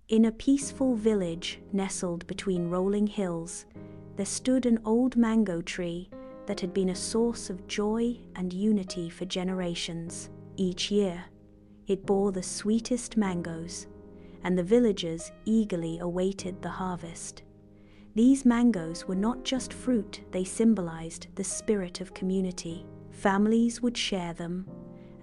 In a peaceful village nestled between rolling hills, there stood an old mango tree that had been a source of joy and unity for generations. Each year, it bore the sweetest mangoes, and the villagers eagerly awaited the harvest. These mangoes were not just fruit, they symbolized the spirit of community. Families would share them,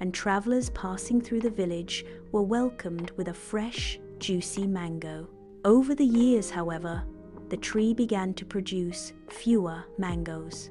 and travelers passing through the village were welcomed with a fresh, juicy mango. Over the years, however, the tree began to produce fewer mangoes.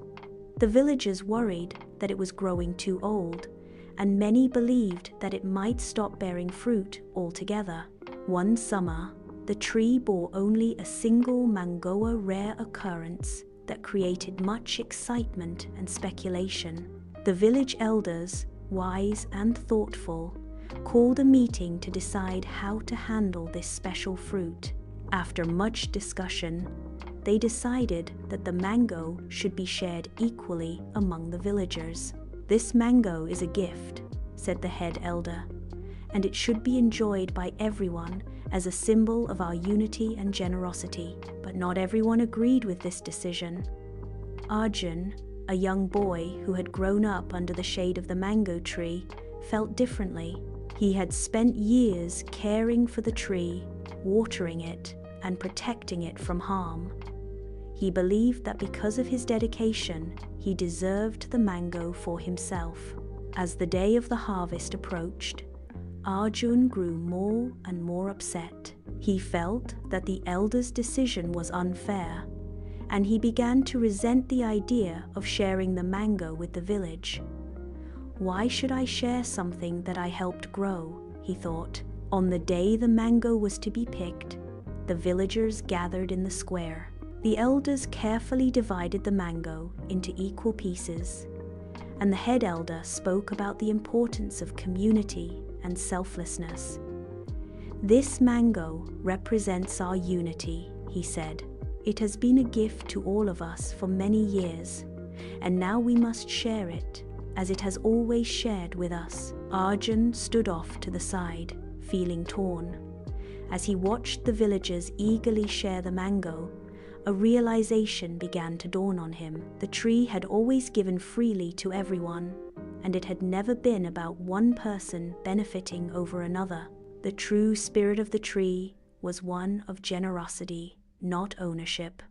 The villagers worried that it was growing too old, and many believed that it might stop bearing fruit altogether. One summer, the tree bore only a single mango, a rare occurrence that created much excitement and speculation. The village elders, wise and thoughtful, called a meeting to decide how to handle this special fruit. After much discussion, they decided that the mango should be shared equally among the villagers. "This mango is a gift," said the head elder, "and it should be enjoyed by everyone as a symbol of our unity and generosity." But not everyone agreed with this decision. Arjun, a young boy who had grown up under the shade of the mango tree, felt differently. He had spent years caring for the tree, watering it, and protecting it from harm. He believed that because of his dedication, he deserved the mango for himself. As the day of the harvest approached, Arjun grew more and more upset. He felt that the elders' decision was unfair, and he began to resent the idea of sharing the mango with the village. "Why should I share something that I helped grow?" he thought. On the day the mango was to be picked, the villagers gathered in the square. The elders carefully divided the mango into equal pieces, and the head elder spoke about the importance of community and selflessness. "This mango represents our unity," he said. "It has been a gift to all of us for many years, and now we must share it, as it has always shared with us." Arjun stood off to the side, feeling torn. As he watched the villagers eagerly share the mango, a realization began to dawn on him. The tree had always given freely to everyone, and it had never been about one person benefiting over another. The true spirit of the tree was one of generosity, not ownership.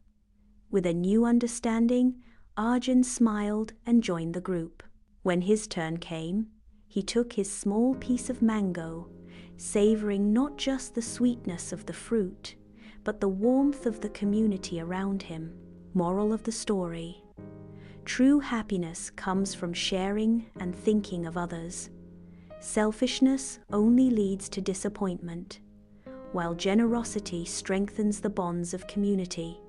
With a new understanding, Arjun smiled and joined the group. When his turn came, he took his small piece of mango, savoring not just the sweetness of the fruit, but the warmth of the community around him. Moral of the story: true happiness comes from sharing and thinking of others. Selfishness only leads to disappointment, while generosity strengthens the bonds of community.